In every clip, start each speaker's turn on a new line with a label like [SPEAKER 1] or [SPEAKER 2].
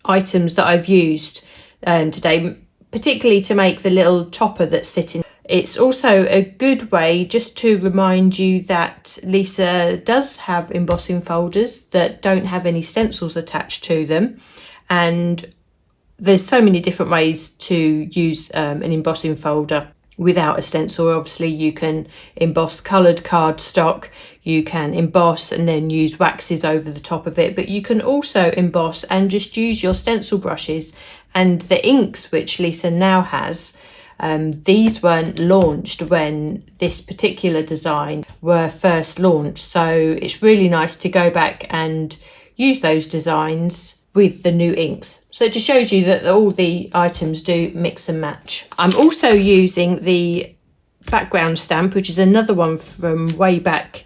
[SPEAKER 1] items that I've used today, particularly to make the little topper that's sitting. It's also a good way just to remind you that Lisa does have embossing folders that don't have any stencils attached to them, and there's so many different ways to use an embossing folder without a stencil. Obviously you can emboss coloured cardstock, you can emboss and then use waxes over the top of it, but you can also emboss and just use your stencil brushes and the inks which Lisa now has. These weren't launched when this particular design were first launched, so it's really nice to go back and use those designs with the new inks. So it just shows you that all the items do mix and match. I'm also using the background stamp, which is another one from way back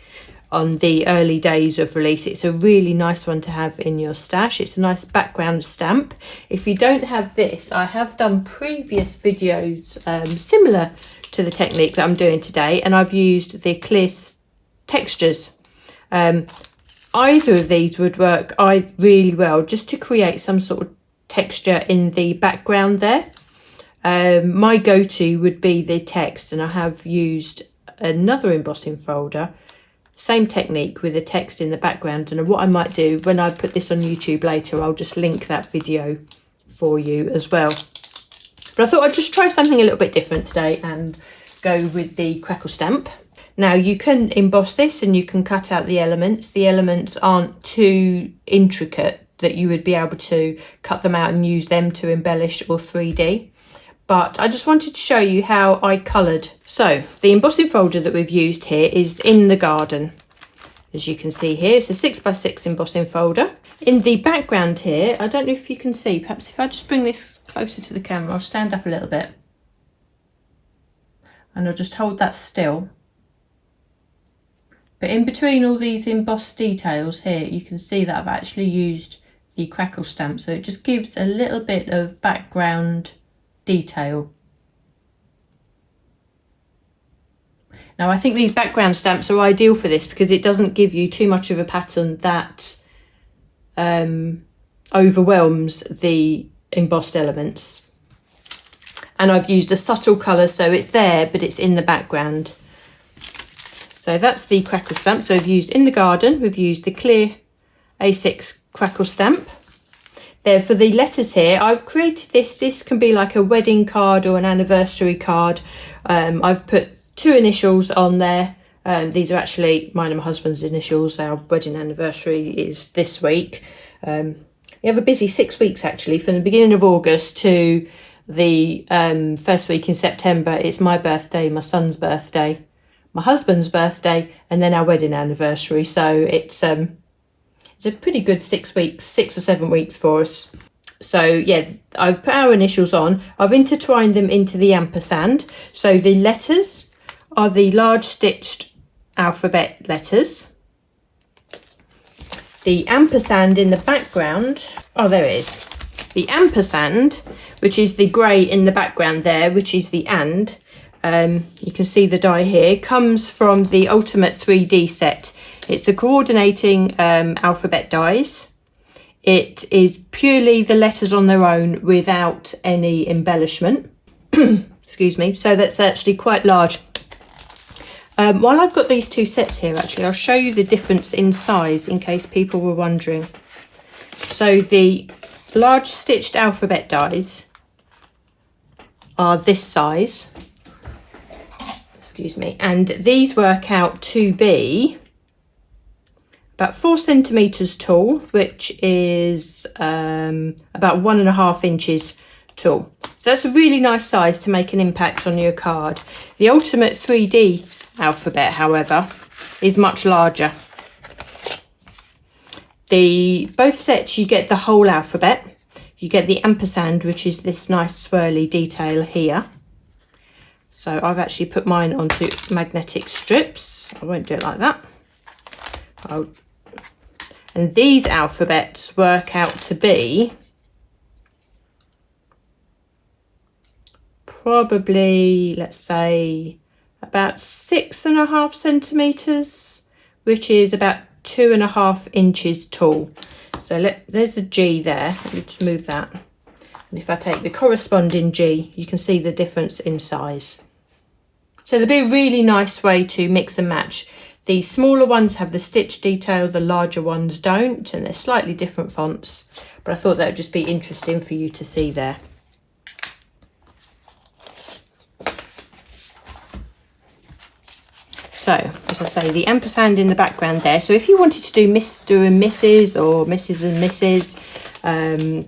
[SPEAKER 1] on the early days of release. It's a really nice one to have in your stash. It's a nice background stamp. If you don't have this, I have done previous videos similar to the technique that I'm doing today, and I've used the clear textures. Either of these would work really well just to create some sort of texture in the background there. My go-to would be the text, and I have used another embossing folder, same technique with the text in the background. And what I might do when I put this on YouTube later, I'll just link that video for you as well. But I thought I'd just try something a little bit different today and go with the crackle stamp. Now you can emboss this and you can cut out the elements. The elements aren't too intricate that you would be able to cut them out and use them to embellish or 3D. But I just wanted to show you how I coloured. So the embossing folder that we've used here is in the garden. As you can see here, it's a 6x6 embossing folder. In the background here, I don't know if you can see, perhaps if I just bring this closer to the camera, I'll stand up a little bit. And I'll just hold that still. But in between all these embossed details here, you can see that I've actually used the crackle stamp. So it just gives a little bit of background detail. Now I think these background stamps are ideal for this because it doesn't give you too much of a pattern that overwhelms the embossed elements. And I've used a subtle colour, so it's there but it's in the background. So that's the crackle stamp. So we've used in the garden, we've used the clear A6 crackle stamp. There for the letters here, I've created this. This can be like a wedding card or an anniversary card. I've put 2 initials on there. These are actually mine and my husband's initials. Our wedding anniversary is this week. We have a busy 6 weeks actually, from the beginning of August to the first week in September. It's my birthday, my son's birthday, my husband's birthday, and then our wedding anniversary. So it's a pretty good 6 weeks, 6 or 7 weeks for us. So yeah, I've put our initials on. I've intertwined them into the ampersand. So the letters are the large stitched alphabet letters. The ampersand in the background, oh there it is. The ampersand, which is the grey in the background there, which is the and. You can see the die here, comes from the Ulti-Mate 3D set. It's the coordinating alphabet dies. It is purely the letters on their own without any embellishment. Excuse me. So that's actually quite large. While I've got these 2 sets here, actually, I'll show you the difference in size in case people were wondering. So the large stitched alphabet dies are this size. Excuse me. And these work out to be about 4 centimetres tall, which is about 1.5 inches tall. So that's a really nice size to make an impact on your card. The Ulti-Mate 3D alphabet, however, is much larger. Both sets you get the whole alphabet. You get the ampersand, which is this nice swirly detail here. So I've actually put mine onto magnetic strips. I won't do it like that. And these alphabets work out to be probably, let's say, about 6.5 centimetres, which is about 2.5 inches tall. So there's a G there. Let me just move that. And if I take the corresponding G, you can see the difference in size. So there'll be a really nice way to mix and match. The smaller ones have the stitch detail, the larger ones don't, and they're slightly different fonts. But I thought that would just be interesting for you to see there. So, as I say, the ampersand in the background there. So if you wanted to do Mr. and Mrs. or Mrs. and Mrs.,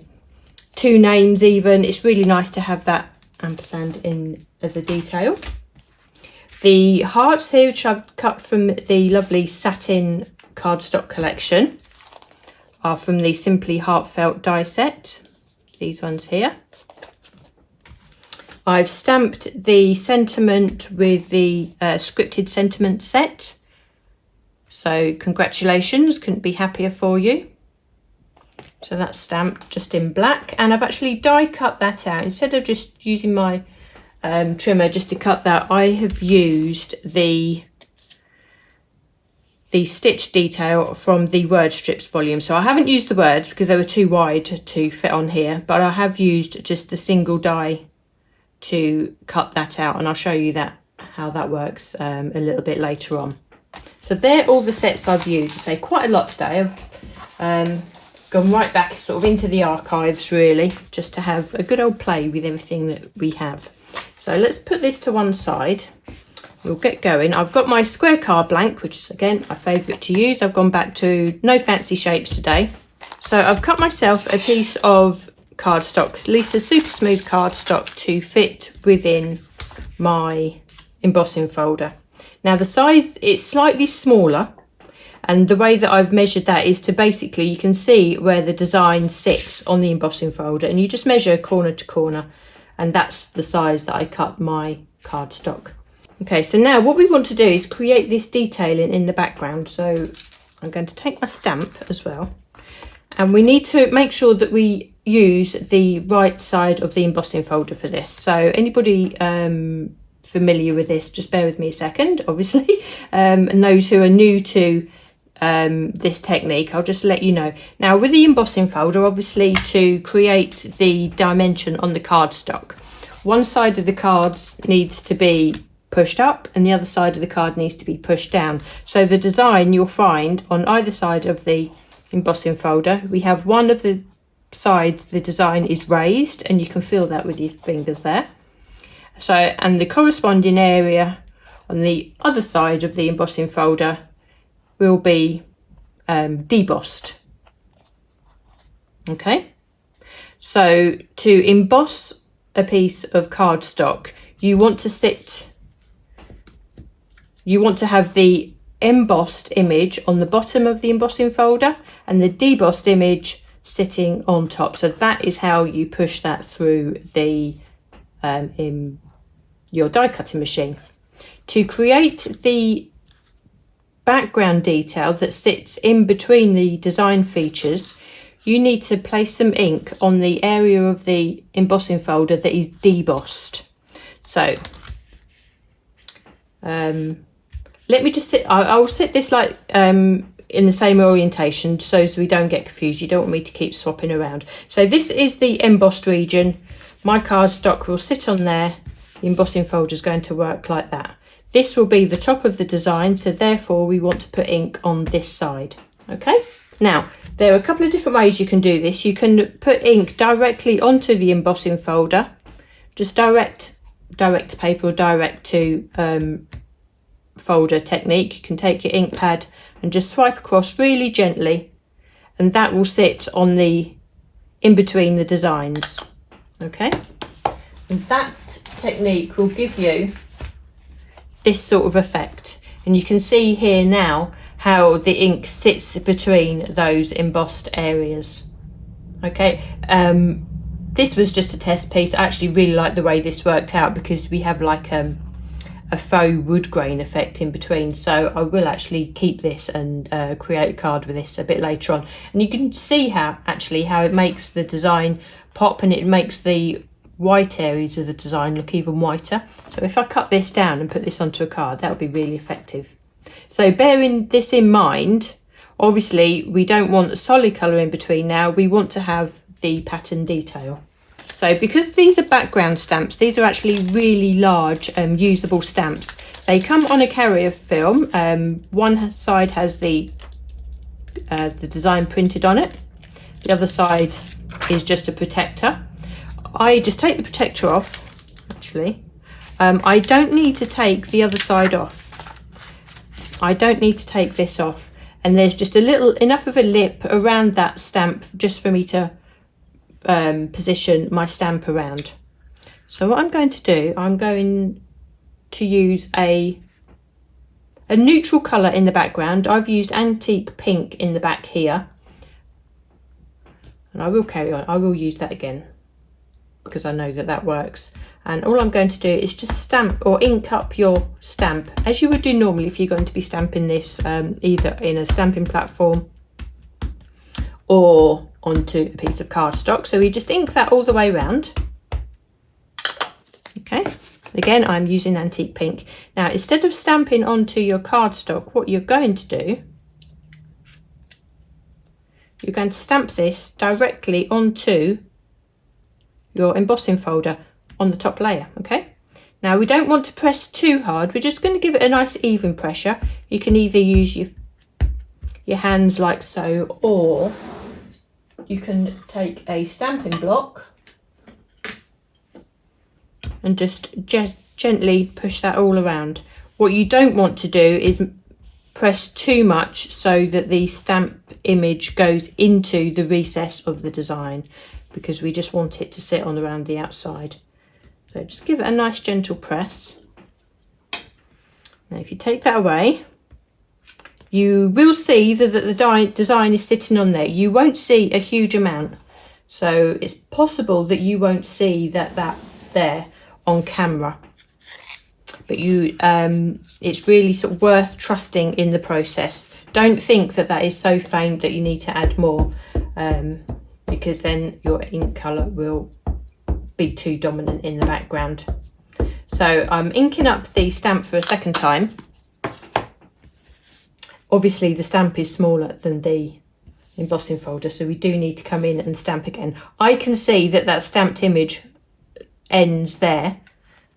[SPEAKER 1] two names even, it's really nice to have that ampersand in as a detail. The hearts here, which I've cut from the lovely satin cardstock collection, are from the Simply Heartfelt die set, these ones here. I've stamped the sentiment with the scripted sentiment set. So congratulations, couldn't be happier for you. So that's stamped just in black, and I've actually die cut that out. Instead of just using my trimmer just to cut that, I have used the stitch detail from the word strips volume. So I haven't used the words because they were too wide to fit on here, but I have used just the single die to cut that out, and I'll show you that how that works a little bit later on. So they're all the sets I've used. I say quite a lot today. I've gone right back sort of into the archives really, just to have a good old play with everything that we have. So let's put this to one side. We'll get going. I've got my square card blank, which is again my favourite to use. I've gone back to no fancy shapes today. So I've cut myself a piece of cardstock, Lisa Super Smooth cardstock, to fit within my embossing folder. Now the size is slightly smaller, and the way that I've measured that is to basically, you can see where the design sits on the embossing folder, and you just measure corner to corner, and that's the size that I cut my cardstock. Okay, so now what we want to do is create this detailing in the background. So I'm going to take my stamp as well, and we need to make sure that we use the right side of the embossing folder for this. So anybody familiar with this, just bear with me a second, obviously, and those who are new to this technique, I'll just let you know. Now with the embossing folder, obviously to create the dimension on the cardstock, one side of the cards needs to be pushed up and the other side of the card needs to be pushed down. So the design you'll find on either side of the embossing folder, we have one of the sides, the design is raised, and you can feel that with your fingers there. So, and the corresponding area on the other side of the embossing folder will be debossed. Okay, so to emboss a piece of cardstock, you want to have the embossed image on the bottom of the embossing folder and the debossed image sitting on top. So that is how you push that through the in your die cutting machine. To create the background detail that sits in between the design features, you need to place some ink on the area of the embossing folder that is debossed. So let me just sit, I'll sit this like in the same orientation so as we don't get confused. You don't want me to keep swapping around. So this is the embossed region. My cardstock will sit on there. The embossing folder is going to work like that. This will be the top of the design, so therefore we want to put ink on this side. Okay, now there are a couple of different ways you can do this. You can put ink directly onto the embossing folder, just direct to paper or direct to folder technique. You can take your ink pad and just swipe across really gently, and that will sit on the in between the designs. Okay, and that technique will give you this sort of effect, and you can see here now how the ink sits between those embossed areas. Okay, this was just a test piece. I actually really like the way this worked out because we have like a faux wood grain effect in between. So I will actually keep this and create a card with this a bit later on, and you can see how it makes the design pop, and it makes the white areas of the design look even whiter. So if I cut this down and put this onto a card, that would be really effective. So bearing this in mind, Obviously, we don't want a solid colour in between now. We want to have the pattern detail. So because these are background stamps, these are actually really large usable stamps. They come on a carrier film. One side has the design printed on it. The other side is just a protector. I just take the protector off, actually. I don't need to take the other side off. I don't need to take this off. And there's just enough of a lip around that stamp just for me to position my stamp around. So what I'm going to do, I'm going to use a neutral colour in the background. I've used antique pink in the back here, and I will carry on. I will use that again because I know that that works. And all I'm going to do is just stamp or ink up your stamp as you would do normally if you're going to be stamping this either in a stamping platform or onto a piece of cardstock. So we just ink that all the way around. Okay, again, I'm using antique pink. Now, instead of stamping onto your cardstock, what you're going to do, you're going to stamp this directly onto your embossing folder on the top layer, okay? Now, we don't want to press too hard. We're just going to give it a nice even pressure. You can either use your hands like so, or you can take a stamping block and just gently push that all around. What you don't want to do is press too much so that the stamp image goes into the recess of the design, because we just want it to sit on around the outside. So just give it a nice gentle press. Now if you take that away, you will see that the design is sitting on there. You won't see a huge amount. So it's possible that you won't see that there on camera. But it's really sort of worth trusting in the process. Don't think that that is so faint that you need to add more, because then your ink colour will be too dominant in the background. So I'm inking up the stamp for a second time. Obviously the stamp is smaller than the embossing folder, so we do need to come in and stamp again. I can see that that stamped image ends there.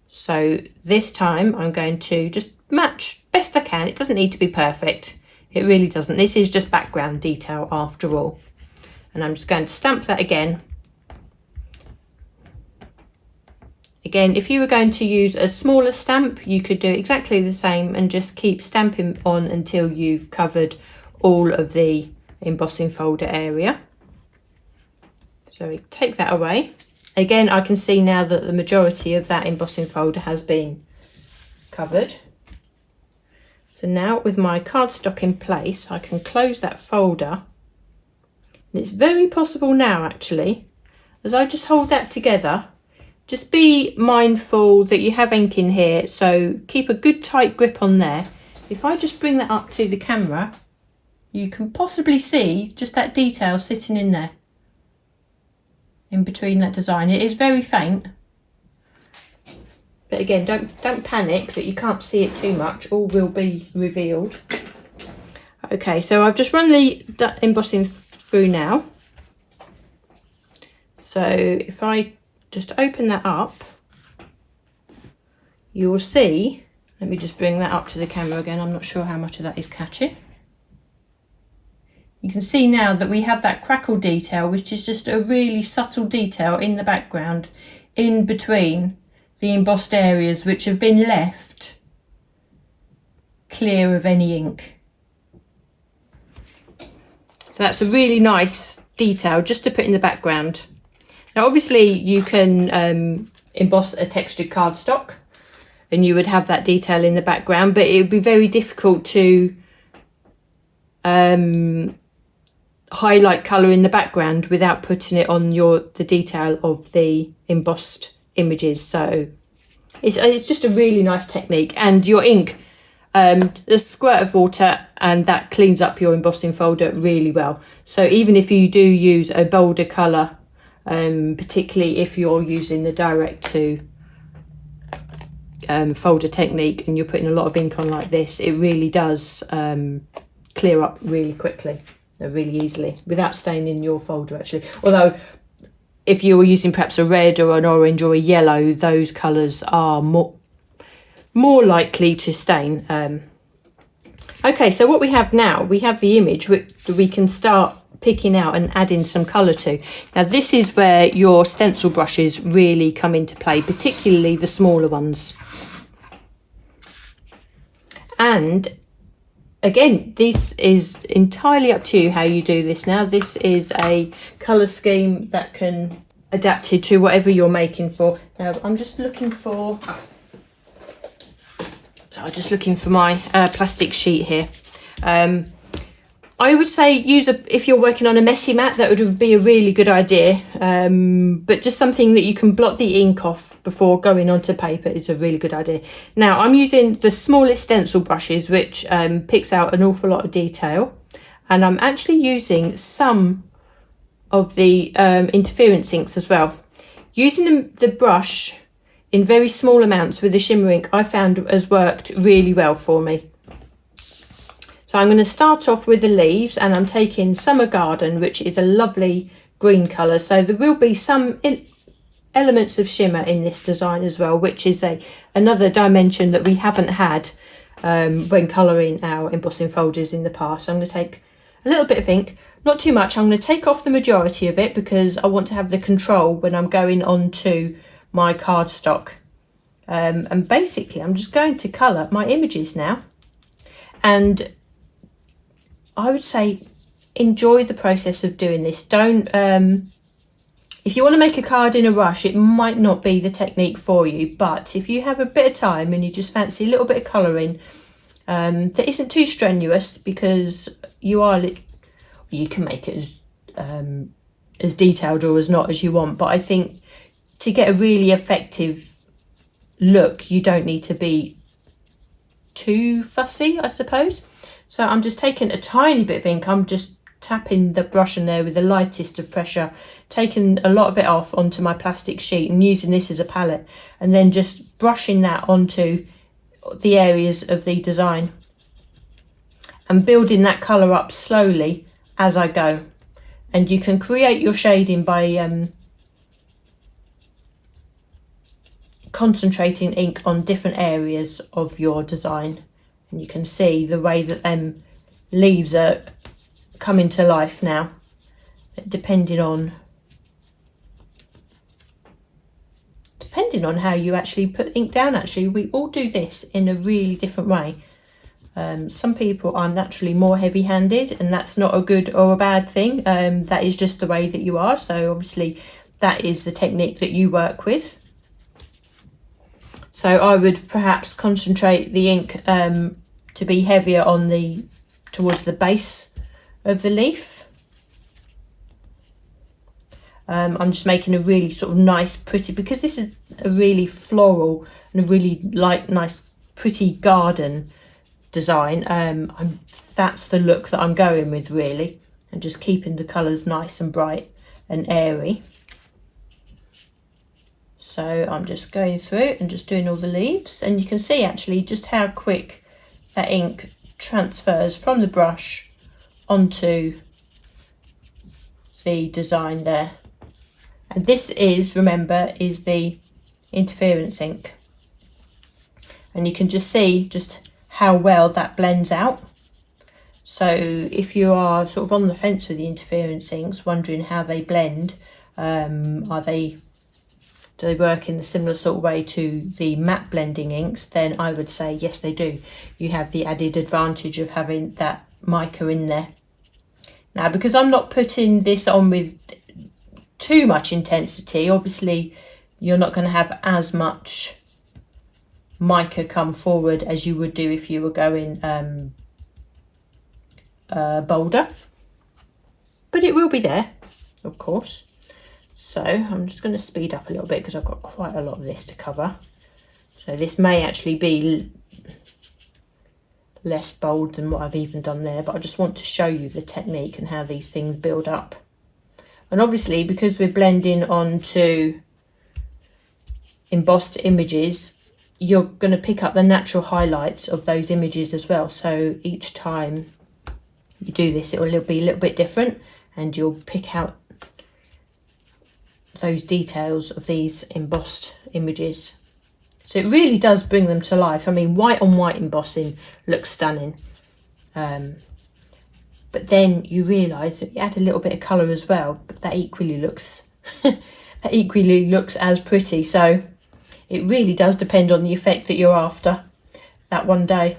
[SPEAKER 1] So this time I'm going to just match best I can. It doesn't need to be perfect. It really doesn't. This is just background detail after all. And I'm just going to stamp that again. Again, if you were going to use a smaller stamp, you could do exactly the same and just keep stamping on until you've covered all of the embossing folder area. So we take that away. Again, I can see now that the majority of that embossing folder has been covered. So now with my cardstock in place, I can close that folder. And it's very possible now, actually, as I just hold that together, just be mindful that you have ink in here, so keep a good tight grip on there. If I just bring that up to the camera, you can possibly see just that detail sitting in there, in between that design. It is very faint, but again, don't panic that you can't see it too much. All will be revealed. Okay, so I've just run the embossing through now. So if I just open that up, you will see, let me just bring that up to the camera again, I'm not sure how much of that is catching. You can see now that we have that crackle detail, which is just a really subtle detail in the background, in between the embossed areas which have been left clear of any ink. So that's a really nice detail just to put in the background. Now obviously you can emboss a textured cardstock and you would have that detail in the background, but it would be very difficult to highlight colour in the background without putting it on the detail of the embossed images. So it's just a really nice technique, and your ink, a squirt of water and that cleans up your embossing folder really well. So even if you do use a bolder colour, particularly if you're using the direct to folder technique and you're putting a lot of ink on like this, it really does clear up really quickly, really easily, without staining your folder actually. Although if you were using perhaps a red or an orange or a yellow, those colours are more likely to stain. Okay, so what we have now, we have the image which we can start picking out and adding some colour to. Now this is where your stencil brushes really come into play, particularly the smaller ones. And again, this is entirely up to you how you do this now. This is a colour scheme that can adapt it to whatever you're making for. Now I'm just looking for my plastic sheet here. I would say if you're working on a messy mat, that would be a really good idea. But just something that you can blot the ink off before going onto paper is a really good idea. Now I'm using the smallest stencil brushes, which picks out an awful lot of detail. And I'm actually using some of the interference inks as well. Using the brush in very small amounts with the shimmer ink, I found has worked really well for me. So I'm going to start off with the leaves, and I'm taking Summer Garden, which is a lovely green colour. So there will be some elements of shimmer in this design as well, which is another dimension that we haven't had when colouring our embossing folders in the past. So I'm going to take a little bit of ink, not too much. I'm going to take off the majority of it because I want to have the control when I'm going on to my cardstock. And basically I'm just going to colour my images now. And I would say enjoy the process of doing this. Don't if you want to make a card in a rush, it might not be the technique for you, but if you have a bit of time and you just fancy a little bit of colouring that isn't too strenuous, because you can make it as detailed or as not as you want, but I think to get a really effective look you don't need to be too fussy, I suppose. So I'm just taking a tiny bit of ink. I'm just tapping the brush in there with the lightest of pressure, taking a lot of it off onto my plastic sheet and using this as a palette, and then just brushing that onto the areas of the design and building that colour up slowly as I go. And you can create your shading by concentrating ink on different areas of your design. And you can see the way that them leaves are coming to life now, depending on how you actually put ink down. Actually, we all do this in a really different way. Some people are naturally more heavy-handed, and that's not a good or a bad thing. That is just the way that you are. So obviously that is the technique that you work with. So I would perhaps concentrate the ink to be heavier on towards the base of the leaf. I'm just making a really sort of nice, pretty, because this is a really floral and a really nice, pretty garden design. That's the look that I'm going with really, and just keeping the colours nice and bright and airy. So I'm just going through and just doing all the leaves, and you can see actually just how quick that ink transfers from the brush onto the design there. And this is, remember, is the interference ink, and you can just see just how well that blends out. So if you are sort of on the fence with the interference inks, wondering how they blend, do they work in a similar sort of way to the matte blending inks, then I would say yes, they do. You have the added advantage of having that mica in there. Now, because I'm not putting this on with too much intensity, obviously you're not going to have as much mica come forward as you would do if you were going bolder, but it will be there, of course. So I'm just going to speed up a little bit because I've got quite a lot of this to cover. So this may actually be less bold than what I've even done there, but I just want to show you the technique and how these things build up. And obviously, because we're blending onto embossed images, you're going to pick up the natural highlights of those images as well. So each time you do this, it will be a little bit different, and you'll pick out those details of these embossed images. So it really does bring them to life. I mean, white on white embossing looks stunning, but then you realise that you add a little bit of colour as well, but that equally looks that equally looks as pretty. So it really does depend on the effect that you're after that one day.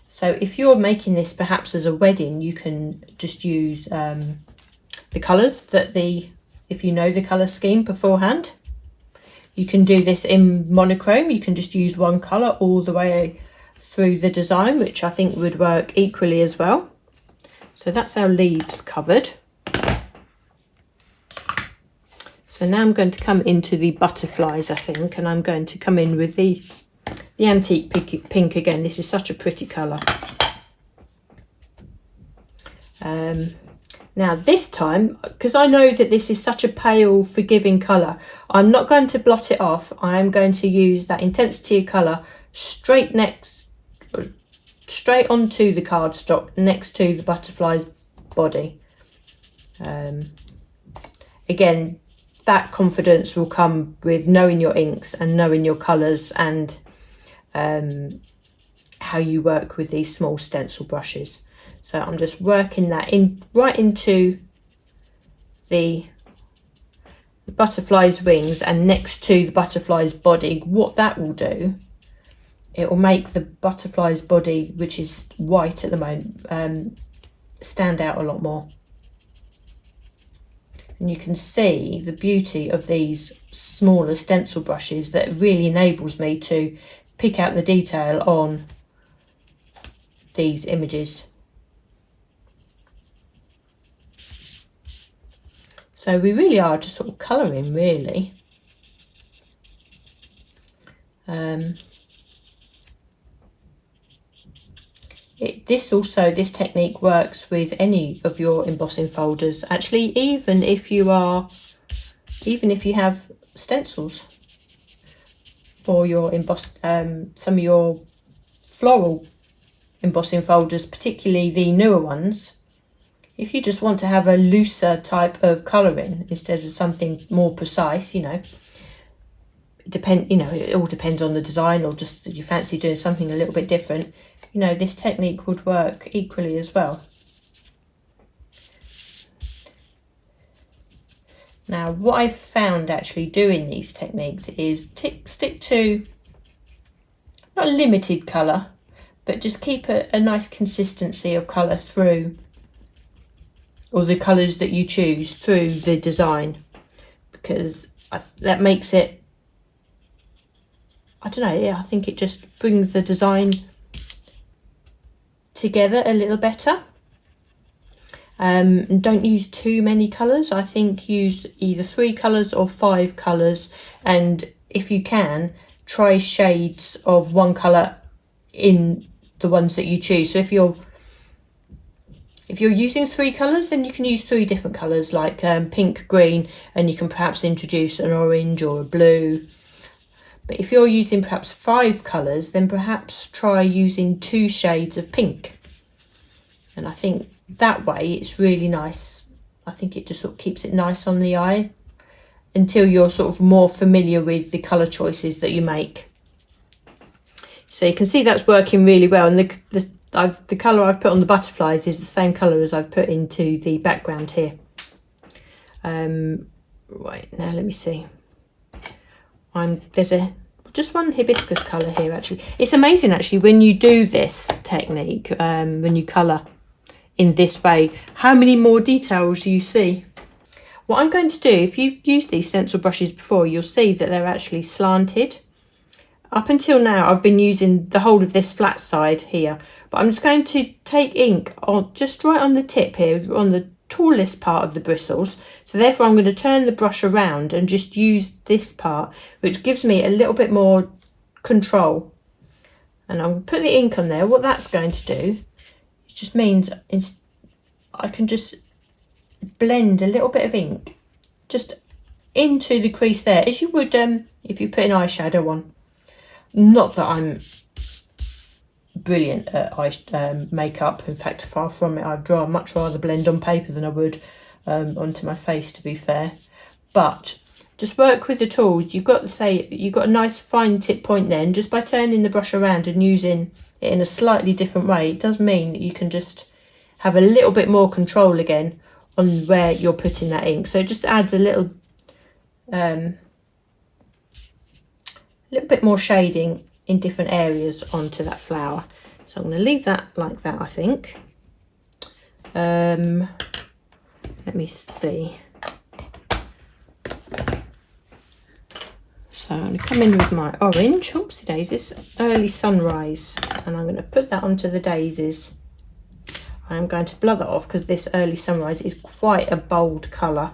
[SPEAKER 1] So if you're making this perhaps as a wedding, you can just use the colours that if you know the colour scheme beforehand. You can do this in monochrome. You can just use one colour all the way through the design, which I think would work equally as well. So that's our leaves covered. So now I'm going to come into the butterflies, I think, and I'm going to come in with the antique pink again. This is such a pretty colour. Now this time, because I know that this is such a pale, forgiving colour, I'm not going to blot it off. I am going to use that intensity of colour straight onto the cardstock next to the butterfly's body. Again, that confidence will come with knowing your inks and knowing your colours and how you work with these small stencil brushes. So I'm just working that in right into the butterfly's wings and next to the butterfly's body. What that will do, it will make the butterfly's body, which is white at the moment, stand out a lot more. And you can see the beauty of these smaller stencil brushes that really enables me to pick out the detail on these images. So we really are just sort of colouring, really. This technique works with any of your embossing folders. Actually, even if you have stencils for your embossed, some of your floral embossing folders, particularly the newer ones. If you just want to have a looser type of colouring instead of something more precise, it all depends on the design, or just you fancy doing something a little bit different, this technique would work equally as well. Now, what I've found actually doing these techniques is stick to not a limited colour, but just keep a nice consistency of colour through, or the colours that you choose through the design, because that makes it, I don't know, yeah, I think it just brings the design together a little better. And don't use too many colours. I think use either 3 colours or 5 colours, and if you can, try shades of one colour in the ones that you choose. So if you're using 3 colours, then you can use 3 different colours, like pink, green, and you can perhaps introduce an orange or a blue. But if you're using perhaps 5 colours, then perhaps try using 2 shades of pink. And I think that way it's really nice. I think it just sort of keeps it nice on the eye until you're sort of more familiar with the colour choices that you make. So you can see that's working really well, and the colour I've put on the butterflies is the same colour as I've put into the background here. Right, now let me see. There's just one hibiscus colour here actually. It's amazing actually when you do this technique, when you colour in this way, how many more details you see. What I'm going to do, if you've used these stencil brushes before, you'll see that they're actually slanted. Up until now, I've been using the whole of this flat side here, but I'm just going to take ink on just right on the tip here, on the tallest part of the bristles. So therefore I'm going to turn the brush around and just use this part, which gives me a little bit more control. And I'm going to put the ink on there. What that's going to do, it just means I can just blend a little bit of ink just into the crease there, as you would if you put an eyeshadow on. Not that I'm brilliant at eye makeup. In fact, far from it. I'd much rather blend on paper than I would onto my face, to be fair. But just work with the tools. You've got a nice fine tip point then, just by turning the brush around and using it in a slightly different way. It does mean that you can just have a little bit more control again on where you're putting that ink. So it just adds a little bit more shading in different areas onto that flower. So I'm going to leave that like that, I think. Let me see. So I'm going to come in with my orange, oopsie daisies, Early Sunrise, and I'm going to put that onto the daisies. I'm going to blur that off because this Early Sunrise is quite a bold colour.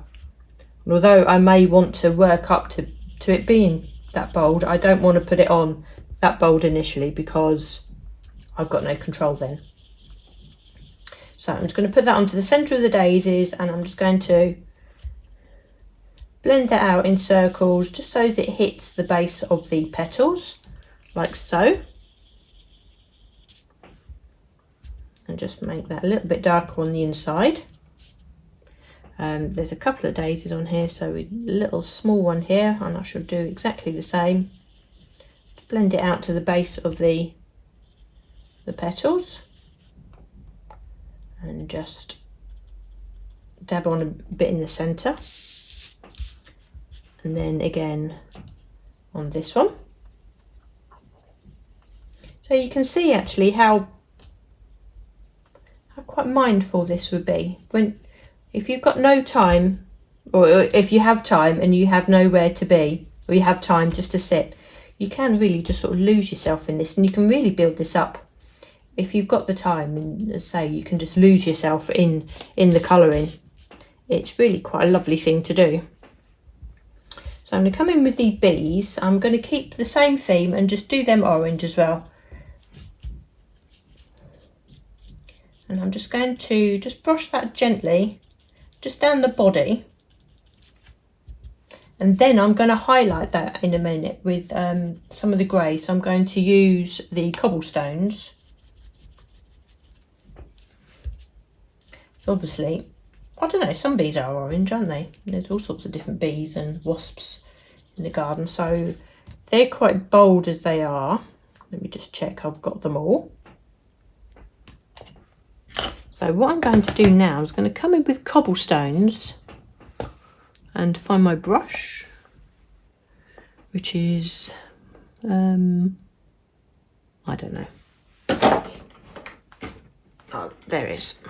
[SPEAKER 1] And although I may want to work up to it being that bold, I don't want to put it on that bold initially because I've got no control then. So I'm just going to put that onto the centre of the daisies, and I'm just going to blend that out in circles just so that it hits the base of the petals, like so. And just make that a little bit darker on the inside. There's a couple of daisies on here, so a little small one here, and I shall do exactly the same. Blend it out to the base of the petals, and just dab on a bit in the centre, and then again on this one. So you can see actually how quite mindful this would be if you've got no time, or if you have time and you have nowhere to be, or you have time just to sit, you can really just sort of lose yourself in this, and you can really build this up if you've got the time. And as I say, you can just lose yourself in the colouring. It's really quite a lovely thing to do. So I'm going to come in with the bees. I'm going to keep the same theme and just do them orange as well. And I'm just going to just brush that gently just down the body, and then I'm going to highlight that in a minute with some of the grey. So I'm going to use the cobblestones. Obviously, I don't know, some bees are orange, aren't they? There's all sorts of different bees and wasps in the garden, so they're quite bold as they are. Let me just check I've got them all. So what I'm going to do now is going to come in with cobblestones and find my brush, which is, I don't know. Oh, there it is.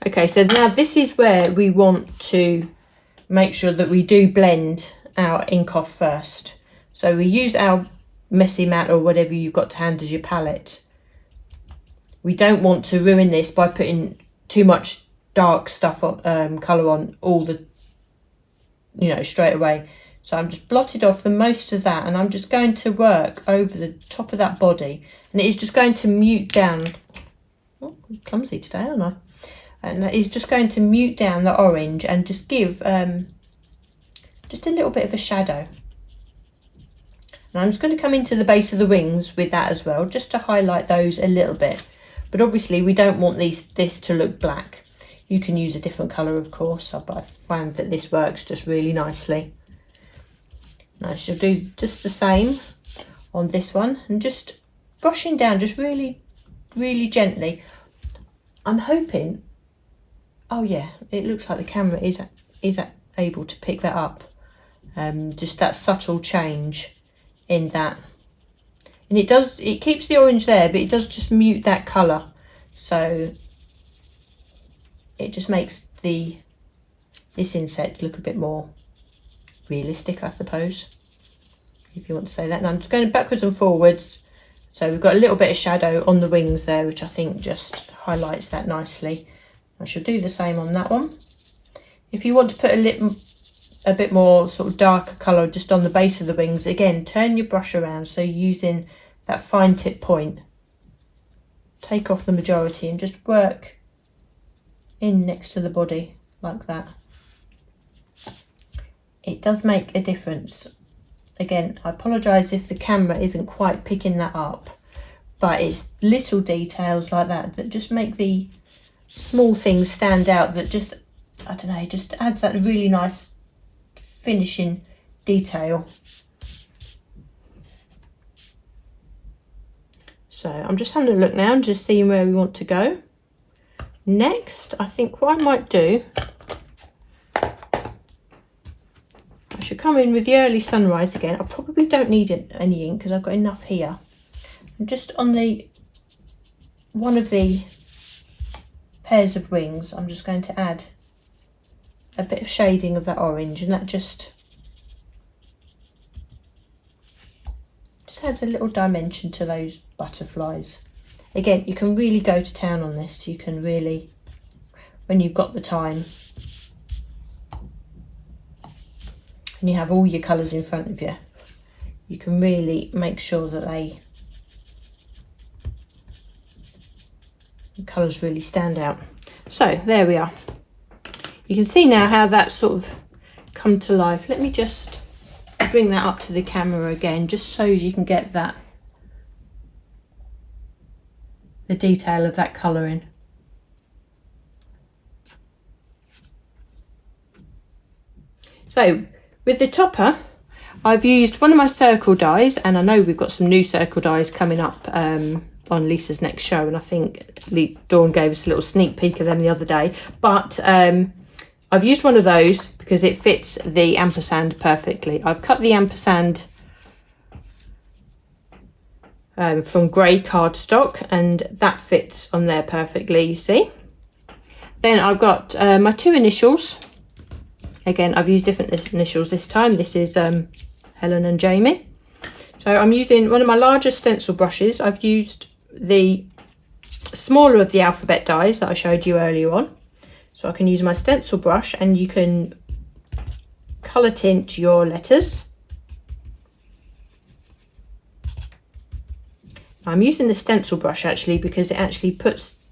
[SPEAKER 1] Okay, so now this is where we want to make sure that we do blend our ink off first. So we use our messy mat or whatever you've got to hand as your palette. We don't want to ruin this by putting too much dark stuff on, colour on all the, straight away. So I'm just blotted off the most of that, and I'm just going to work over the top of that body, and it is just going to mute down. Oh, I'm clumsy today, aren't I? And that is just going to mute down the orange and just give just a little bit of a shadow. And I'm just going to come into the base of the wings with that as well, just to highlight those a little bit. But obviously we don't want this to look black. You can use a different colour, of course, but I found that this works just really nicely. Now I shall do just the same on this one, and just brushing down just really, really gently. I'm hoping, oh yeah, it looks like the camera is able to pick that up. Just that subtle change in that. And it keeps the orange there, but it does just mute that colour. So it just makes this insect look a bit more realistic, I suppose, if you want to say that. And I'm just going backwards and forwards. So we've got a little bit of shadow on the wings there, which I think just highlights that nicely. I shall do the same on that one. If you want to put a bit more sort of darker colour just on the base of the wings, again, turn your brush around, so using that fine tip point, take off the majority and just work in next to the body like that. It does make a difference. Again, I apologise if the camera isn't quite picking that up, but it's little details like that that just make the small things stand out, that just, I don't know, just adds that really nice finishing detail. So I'm just having a look now and just seeing where we want to go. Next, I think what I might do, I should come in with the early sunrise again. I probably don't need any ink because I've got enough here. And just on the one of the pairs of wings, I'm just going to add a bit of shading of that orange, and that just adds a little dimension to those butterflies. Again, you can really go to town on this. You can really, when you've got the time and you have all your colours in front of you, you can really make sure that the colours really stand out. So there we are. You can see now how that sort of come to life. Let me just bring that up to the camera again, just so you can get that, the detail of that colouring. So with the topper, I've used one of my circle dies, and I know we've got some new circle dies coming up on Lisa's next show, and I think Dawn gave us a little sneak peek of them the other day, but I've used one of those because it fits the ampersand perfectly. I've cut the ampersand from grey cardstock, and that fits on there perfectly, you see. Then I've got my two initials. Again, I've used different initials this time. This is Helen and Jamie. So I'm using one of my larger stencil brushes. I've used the smaller of the alphabet dies that I showed you earlier on. So I can use my stencil brush, and you can colour tint your letters. I'm using the stencil brush actually because it actually puts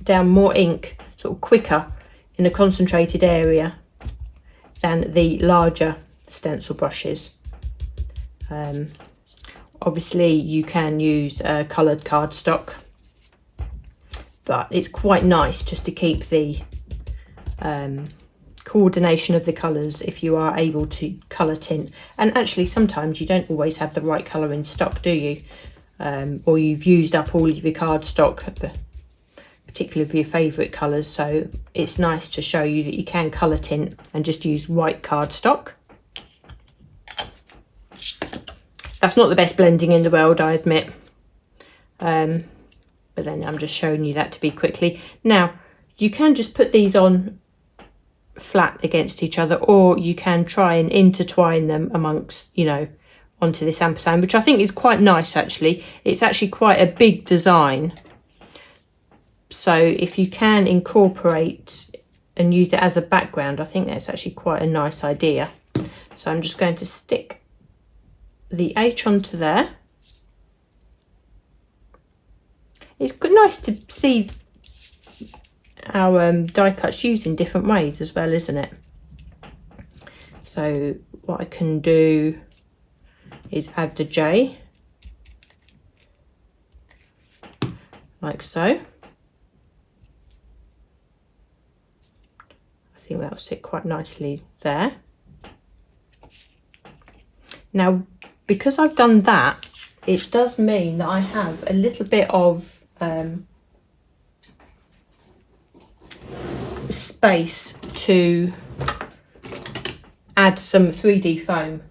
[SPEAKER 1] down more ink sort of quicker in a concentrated area than the larger stencil brushes. Obviously you can use coloured cardstock, but it's quite nice just to keep the coordination of the colours if you are able to colour tint. And actually sometimes you don't always have the right colour in stock, do you? Or you've used up all of your cardstock, particularly of your favourite colours, so it's nice to show you that you can colour tint and just use white cardstock. That's not the best blending in the world, I admit. But then I'm just showing you that to be quickly. Now, you can just put these on flat against each other, or you can try and intertwine them amongst, you know, onto this ampersand, which I think is quite nice actually. It's actually quite a big design. So if you can incorporate and use it as a background, I think that's actually quite a nice idea. So I'm just going to stick the H onto there. It's nice to see our die cuts used in different ways as well, isn't it? So what I can do is add the J, like so. I think that'll sit quite nicely there. Now, because I've done that, it does mean that I have a little bit of space to add some 3D foam,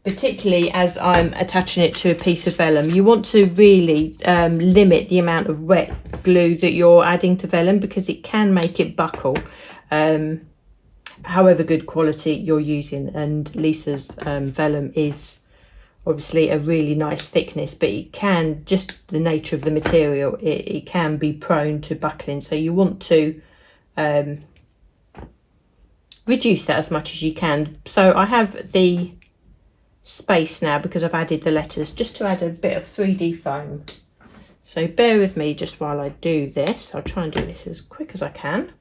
[SPEAKER 1] particularly as I'm attaching it to a piece of vellum. You want to really limit the amount of wet glue that you're adding to vellum, because it can make it buckle, however good quality you're using. And Lisa's vellum is obviously a really nice thickness, but it can, just the nature of the material, it can be prone to buckling. So you want to reduce that as much as you can. So I have the space now, because I've added the letters, just to add a bit of 3D foam. So bear with me just while I do this. I'll try and do this as quick as I can.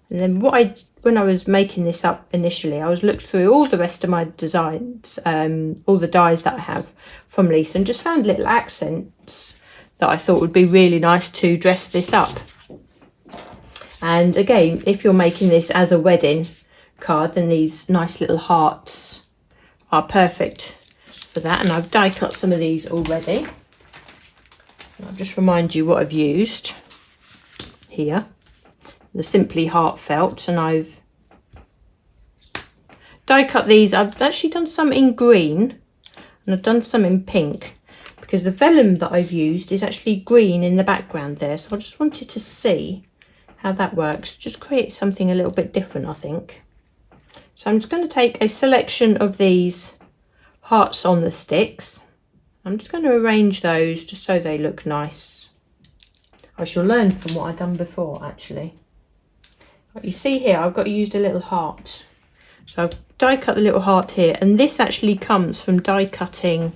[SPEAKER 1] And then when I was making this up initially, I was looked through all the rest of my designs, all the dies that I have from Lisa, and just found little accents that I thought would be really nice to dress this up. And again, if you're making this as a wedding card, then these nice little hearts are perfect for that. And I've die cut some of these already. I'll just remind you what I've used here. The Simply Heartfelt, and I've die cut these. I've actually done some in green and I've done some in pink, because the vellum that I've used is actually green in the background there. So I just wanted to see how that works, just create something a little bit different, I think. So I'm just going to take a selection of these hearts on the sticks. I'm just going to arrange those just so they look nice. I shall learn from what I've done before, actually. You see here, I've got used a little heart. So I've die cut the little heart here, and this actually comes from die cutting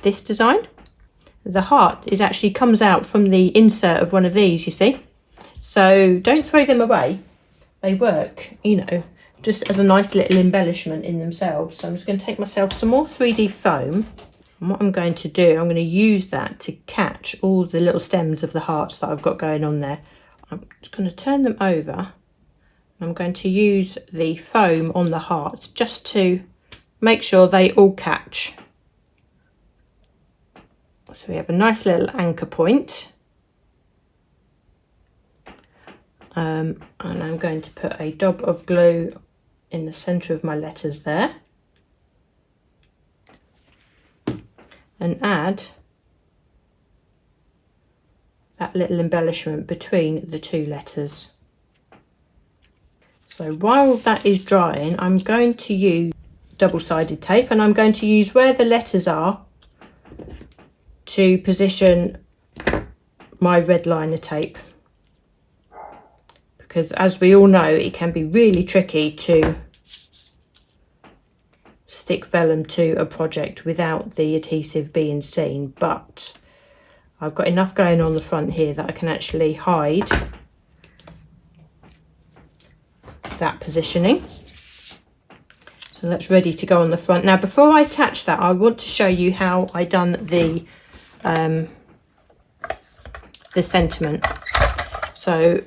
[SPEAKER 1] this design. The heart actually comes out from the insert of one of these, you see. So don't throw them away. They work, you know, just as a nice little embellishment in themselves. So I'm just going to take myself some more 3D foam. And what I'm going to do, I'm going to use that to catch all the little stems of the hearts that I've got going on there. I'm just going to turn them over. I'm going to use the foam on the hearts just to make sure they all catch. So we have a nice little anchor point. And I'm going to put a dab of glue in the centre of my letters there. And add that little embellishment between the two letters. So while that is drying, I'm going to use double-sided tape, and I'm going to use where the letters are to position my red liner tape, because as we all know, it can be really tricky to stick vellum to a project without the adhesive being seen, but I've got enough going on the front here that I can actually hide that positioning. So that's ready to go on the front. Now before I attach that, I want to show you how I done the sentiment. So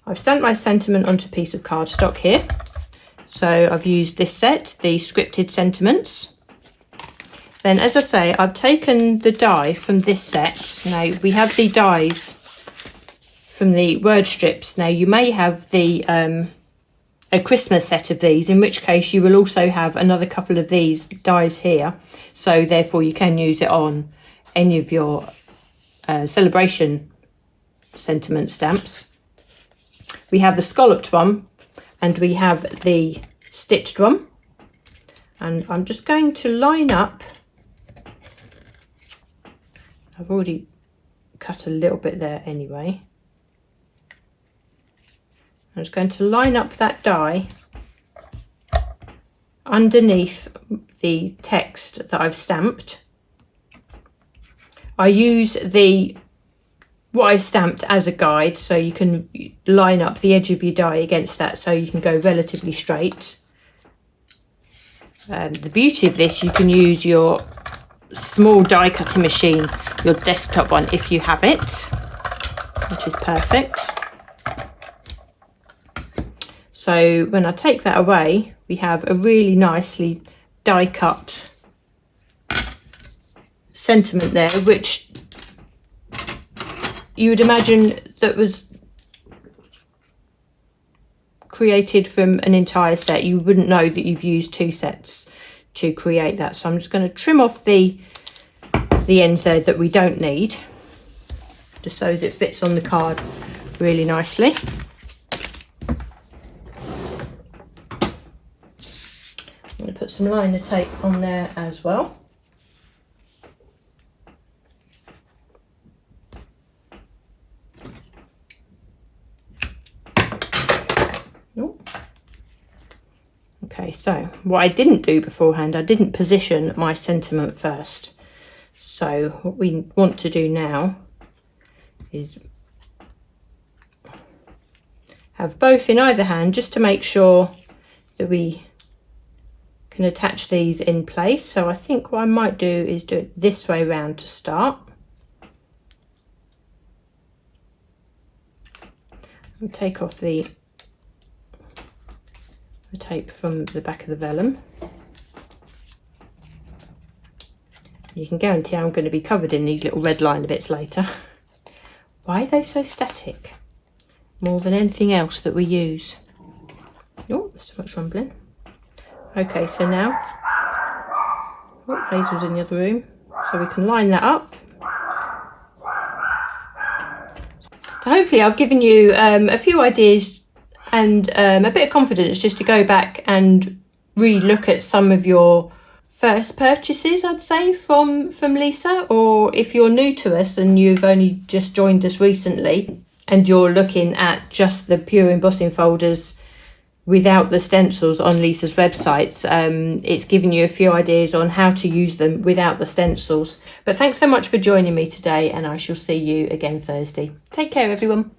[SPEAKER 1] I've sent my sentiment onto a piece of cardstock here. So I've used this set, the scripted sentiments. Then, as I say, I've taken the die from this set. Now we have the dies from the word strips. Now you may have the a Christmas set of these, in which case you will also have another couple of these dies here. So therefore you can use it on any of your celebration sentiment stamps. We have the scalloped one and we have the stitched one. And I'm just going to line up. I've already cut a little bit there anyway. I'm just going to line up that die underneath the text that I've stamped. I use what I've stamped as a guide, so you can line up the edge of your die against that so you can go relatively straight. The beauty of this, you can use your small die cutting machine, your desktop one, if you have it, which is perfect. So when I take that away, we have a really nicely die cut sentiment there, which you would imagine that was created from an entire set. You wouldn't know that you've used two sets to create that. So I'm just going to trim off the ends there that we don't need, just so as it fits on the card really nicely. I'm going to put some liner tape on there as well. Okay, so what I didn't do beforehand, I didn't position my sentiment first. So what we want to do now is have both in either hand, just to make sure that we can attach these in place. So I think what I might do is do it this way round to start. And take off the tape from the back of the vellum. You can guarantee I'm going to be covered in these little red line bits later. Why are they so static? More than anything else that we use. Oh, there's too much rumbling. Okay, so now, oh, Hazel's in the other room, so we can line that up. So hopefully I've given you a few ideas and a bit of confidence just to go back and re-look at some of your first purchases, I'd say, from Lisa. Or if you're new to us and you've only just joined us recently and you're looking at just the pure embossing folders without the stencils on Lisa's websites, it's given you a few ideas on how to use them without the stencils. But thanks so much for joining me today, and I shall see you again Thursday. Take care, everyone.